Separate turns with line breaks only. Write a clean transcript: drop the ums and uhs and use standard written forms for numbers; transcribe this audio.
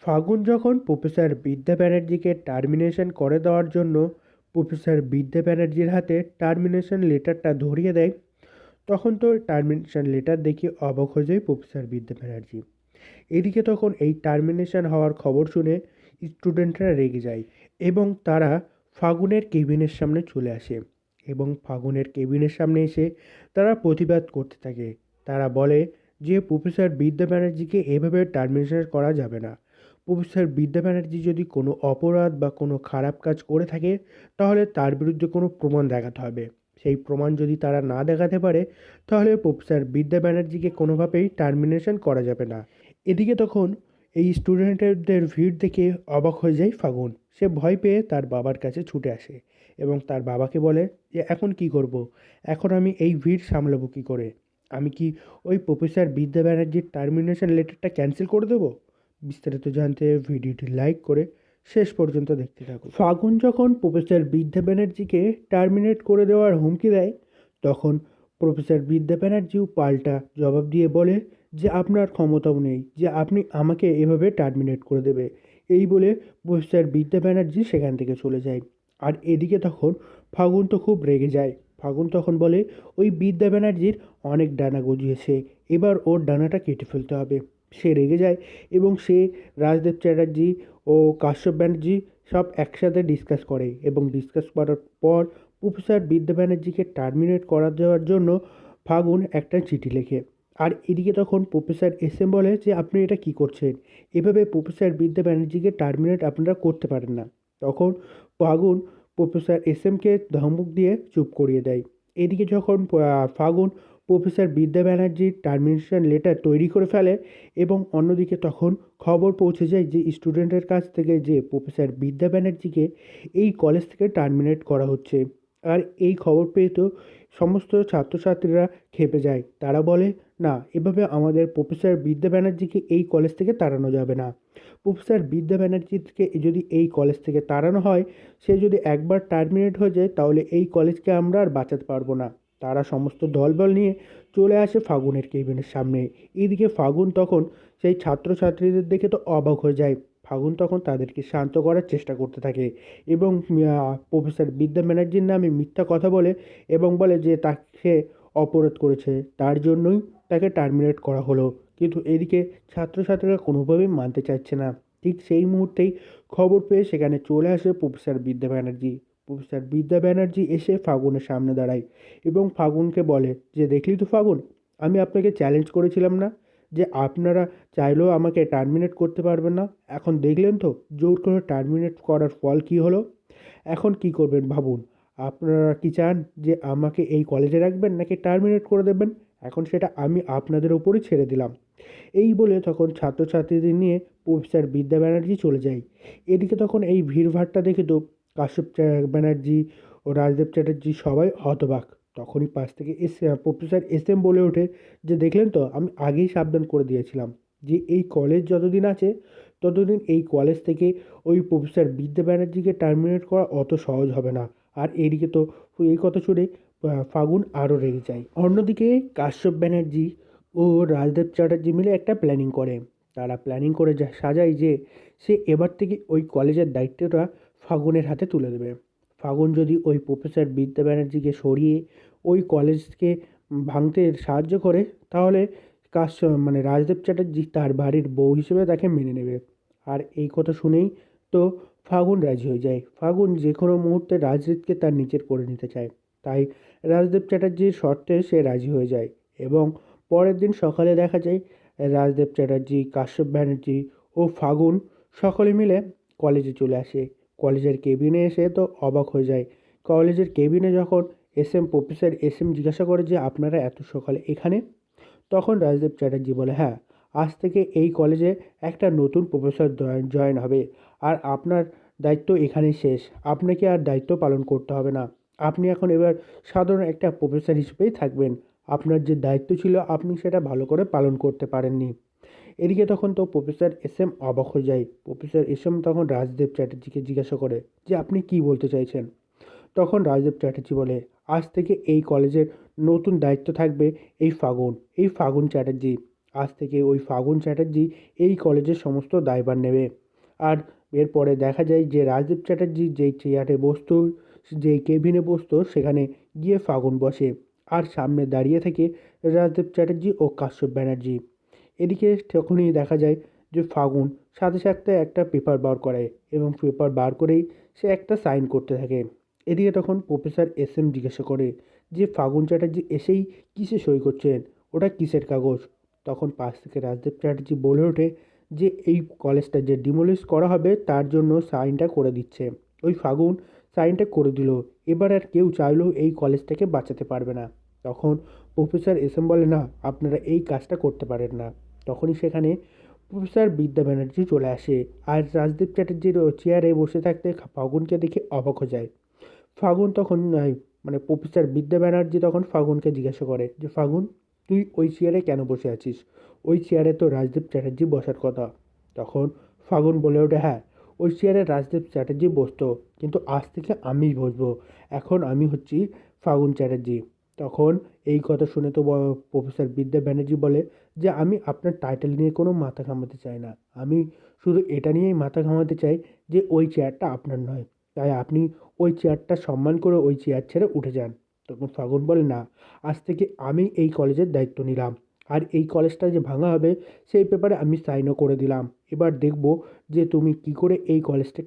ফাগুন যখন প্রফেসর বিদ্যা ব্যানার্জিকে টার্মিনেশন করে দেওয়ার জন্য প্রফেসর বিদ্যা ব্যানার্জির হাতে টার্মিনেশন লেটারটা ধরিয়ে দেয়, তখন তো টার্মিনেশন লেটার দেখে অবাক হয়ে যায় প্রফেসর বিদ্যা ব্যানার্জি। এদিকে তখন এই টার্মিনেশন হওয়ার খবর শুনে স্টুডেন্টরা রেগে যায় এবং তারা ফাগুনের কেবিনের সামনে চলে আসে এবং ফাগুনের কেবিনের সামনে এসে তারা প্রতিবাদ করতে থাকে। তারা বলে যে প্রফেসর বিদ্যা ব্যানার্জিকে এভাবে টার্মিনেশন করা যাবে না। প্রফেসর বিদ্যা ব্যানার্জি যদি কোনো অপরাধ বা কোনো খারাপ কাজ করে থাকে, তাহলে তার বিরুদ্ধে কোনো প্রমাণ দেখাতে হবে। সেই প্রমাণ যদি তারা না দেখাতে পারে, তাহলে প্রফেসর বিদ্যা ব্যানার্জিকে কোনোভাবেই টার্মিনেশন করা যাবে না। এদিকে তখন এই স্টুডেন্টদের ভিড় দেখে অবাক হয়ে যায় ফাগুন। সে ভয় পেয়ে তার বাবার কাছে ছুটে আসে এবং তার বাবাকে বলে যে এখন কি করব, এখন আমি এই ভিড় সামলাবো কী করে? আমি কি ওই প্রফেসর বিদ্যা ব্যানার্জির টার্মিনেশন লেটারটা ক্যান্সেল করে দেবো? বিস্তারিত জানতে ভিডিওটি লাইক করে শেষ পর্যন্ত দেখতে থাকুন। ফাগুন যখন প্রফেসর বিদ্যা ব্যানার্জিকে টার্মিনেট করে দেওয়ার হুমকি দেয়, তখন প্রফেসর বিদ্যা ব্যানার্জিও পাল্টা জবাব দিয়ে বলে যে আপনার ক্ষমতাও নেই যে আপনি আমাকে এভাবে টার্মিনেট করে দেবে। এই বলে প্রফেসর বিদ্যা ব্যানার্জি সেখান থেকে চলে যায়। আর এদিকে তখন ফাগুন তো খুব রেগে যায়। ফাগুন তখন বলে ওই বিদ্যা ব্যানার্জির অনেক ডানা গজিয়েছে, এবার ওর ডানাটা কেটে ফেলতে হবে। সে রেগে যায় এবং সে রাজদেব চ্যাটার্জি ও কাশ্যপ ব্যানার্জি সব একসাথে ডিসকাস করে এবং ডিসকাস করার পর প্রফেসর বিদ্যা ব্যানার্জিকে টার্মিনেট করা দেওয়ার জন্য ফাগুন একটা চিঠি লেখে। আর এদিকে তখন প্রফেসর এস এম বলে যে আপনি এটা কি করছেন, এভাবে প্রফেসর বিদ্যা ব্যানার্জিকে টার্মিনেট আপনারা করতে পারেন না। তখন ফাগুন প্রফেসর এস এমকে ধমক দিয়ে চুপ করিয়ে দেয়। এদিকে যখন ফাগুন প্রফেসর বিদ্যা ব্যানার্জির টার্মিনেশন লেটার তৈরি করে ফেলে এবং অন্যদিকে তখন খবর পৌঁছে যায় যে স্টুডেন্টের কাছ থেকে যে প্রফেসর বিদ্যা ব্যানার্জিকে এই কলেজ থেকে টার্মিনেট করা হচ্ছে। আর এই খবর পেয়ে তো সমস্ত ছাত্রছাত্রীরা ক্ষেপে যায়। তারা বলে না, এভাবে আমাদের প্রফেসর বিদ্যা ব্যানার্জিকে এই কলেজ থেকে তাড়ানো যাবে না। প্রফেসর বিদ্যা ব্যানার্জিকে যদি এই কলেজ থেকে তাড়ানো হয়, সে যদি একবার টার্মিনেট হয়ে যায়, তাহলে এই কলেজকে আমরা আর বাঁচাতে পারবো না। তারা সমস্ত দলবল নিয়ে চলে আসে ফাগুনের কেবিনের সামনে। এইদিকে ফাগুন তখন সেই ছাত্রছাত্রীদের দেখে তো অবাক হয়ে যায়। ফাগুন তখন তাদেরকে শান্ত করার চেষ্টা করতে থাকে এবং প্রফেসর বিদ্যা ব্যানার্জির নামে মিথ্যা কথা বলে এবং বলে যে তাকে অপরাধ করেছে, তার জন্যই তাকে টার্মিনেট করা হলো। কিন্তু এদিকে ছাত্রছাত্রীরা কোনোভাবেই মানতে চাইছে না। ঠিক সেই মুহূর্তেই খবর পেয়ে সেখানে চলে আসে প্রফেসর বিদ্যা ব্যানার্জি। প্রফেসর বিদ্যা ব্যানার্জি এসে ফাগুনের সামনে দাঁড়ায় এবং ফাগুনকে বলে যে দেখলি তো ফাগুন, আমি আপনাকে চ্যালেঞ্জ করেছিলাম না যে আপনারা চাইলেও আমাকে টার্মিনেট করতে পারবেন না? এখন দেখলেন তো জোর করে টার্মিনেট করার ফল কী হলো। এখন কি করবেন ভাবুন। আপনারা কি চান যে আমাকে এই কলেজে রাখবেন নাকি টার্মিনেট করে দেবেন? এখন সেটা আমি আপনাদের উপরই ছেড়ে দিলাম। এই বলে তখন ছাত্রছাত্রীদের নিয়ে প্রফেসর বিদ্যা ব্যানার্জি চলে যায়। এদিকে তখন এই ভিড়ভাট্টা দেখে তো ব্যানার্জি ও রাজদেব চ্যাটার্জি সবাই হতবাক। তখনই পাশ থেকে প্রফেসর এস এম বলে ওঠে যে দেখলেন তো, আমি আগেই সাবধান করে দিয়েছিলাম যে এই কলেজ যতদিন আছে ততদিন এই কলেজ থেকে ওই প্রফেসর বিদ্যা ব্যানার্জিকে টার্মিনেট করা অত সহজ হবে না। আর এদিকে তো এই কথা শুনে ফাগুন আরও রেগে যায়। অন্যদিকে কাশ্যপ ব্যানার্জি ও রাজদেব চ্যাটার্জি মিলে একটা প্ল্যানিং করে। তারা প্ল্যানিং করে যা সাজায় যে সে এবার থেকে ওই কলেজের দায়িত্বটা ফাগুনের হাতে তুলে দেবে। ফাগুন যদি ওই প্রফেসর বিদ্যা ব্যানার্জিকে সরিয়ে ওই কলেজকে ভাঙতে সাহায্য করে, তাহলে রাজদেব চ্যাটার্জি তার বাড়ির বউ হিসেবে তাকে মেনে নেবে। আর এই কথা শুনেই তো ফাগুন রাজি হয়ে যায়। ফাগুন যে কোনো মুহূর্তে রাজদীপকে তার নিচের করে নিতে চায়। তাই রাজদেব চ্যাটার্জির শর্তে সে রাজি হয়ে যায় এবং পরের দিন সকালে দেখা যায় রাজদেব চ্যাটার্জি, কাশ্যপ ব্যানার্জি ও ফাগুন সকলে মিলে কলেজে চলে আসে। কলেজের কেবিনে এসে তো অবাক হয়ে যায়। কলেজের কেবিনে যখন প্রফেসর এস এম জিজ্ঞাসা করে যে আপনারা এত সকালে এখানে, তখন রাজদেব চ্যাটার্জি বলে হ্যাঁ, আজ থেকে এই কলেজে একটা নতুন প্রফেসর জয়েন হবে আর আপনার দায়িত্ব এখানেই শেষ। আপনাকে আর দায়িত্ব পালন করতে হবে না। আপনি এখন এবার সাধারণ একটা প্রফেসর হিসেবেই থাকবেন। আপনার যে দায়িত্ব ছিল আপনি সেটা ভালো করে পালন করতে পারেননি। এদিকে তখন তো প্রফেসর এস এম অবাক হয়ে যায়। প্রফেসর এস এম তখন রাজদেব চ্যাটার্জিকে জিজ্ঞাসা করে যে আপনি কি বলতে চাইছেন? তখন রাজদেব চ্যাটার্জি বলে আজ থেকে এই কলেজের নতুন দায়িত্ব থাকবে এই ফাগুন চ্যাটার্জি। আজ থেকে ওই ফাগুন চ্যাটার্জি এই কলেজের সমস্ত দায়ভার নেবে। আর এরপরে দেখা যায় যে রাজদীপ চ্যাটার্জি যেই চেয়ারে বসতো, যেই কেবিনে বসতো, সেখানে গিয়ে ফাগুন বসে। আর সামনে দাঁড়িয়ে থেকে রাজদীপ চ্যাটার্জি ও কাশ্যপ ব্যানার্জি। এদিকে তখনই দেখা যায় যে ফাগুন সাথে সাথে একটা পেপার বার করে এবং পেপার বার করেই সে একটা সাইন করতে থাকে। এদিকে তখন প্রফেসর এস এম জিজ্ঞাসা করে যে ফাগুন চ্যাটার্জি এসেই কিসে সই করছেন, ওটা কিসের কাগজ? তখন পাশ থেকে রাজদীপ চ্যাটার্জি বলে ওঠে যে এই কলেজটা যে ডিমোলিশ করা হবে তার জন্য সাইনটা করে দিচ্ছে। ওই ফাগুন সাইনটা করে দিল। এবার আর কেউ চাইলেও এই কলেজটাকে বাঁচাতে পারবে না। তখন প্রফেসর এস এম বলে, না, আপনারা এই কাজটা করতে পারেন না। তখনই সেখানে প্রফেসর বিদ্যা ব্যানার্জি চলে আসে। আর রাজদীপ চ্যাটার্জির চেয়ারে বসে থাকতে ফাগুনকে দেখে অবাক হয়ে যায়। ফাগুন তখন প্রফেসর বিদ্যা ব্যানার্জি তখন ফাগুনকে জিজ্ঞাসা করে যে ফাগুন, তুই ওই চেয়ারে কেন বসে আছিস? ওই চেয়ারে তো রাজদীপ চ্যাটার্জি বসার কথা। তখন ফাগুন বলে ওঠে, হ্যাঁ, ওই চেয়ারে রাজদীপ চ্যাটার্জি বসতো, কিন্তু আজ থেকে আমিই বসবো। এখন আমি হচ্ছি ফাগুন চ্যাটার্জি। তখন এই কথা শুনে তো প্রফেসর বিদ্যা ব্যানার্জি বলে যে আমি আপনার টাইটেল নিয়ে কোনো মাথা ঘামাতে চাই না। আমি শুধু এটা নিয়েই মাথা ঘামাতে চাই যে ওই চেয়ারটা আপনার নয়। তাই আপনি ওই চেয়ারটা সম্মান করে ওই চেয়ার ছেড়ে উঠে যান। তখন ফাগুন বলে, না, আজ থেকে আমি এই কলেজের দায়িত্ব নিলাম। আর এই কলেজটা যে ভাঙা হবে সেই ব্যাপারে আমি সাইনও করে দিলাম। এবার দেখব যে তুমি কি করে এই কলেজটা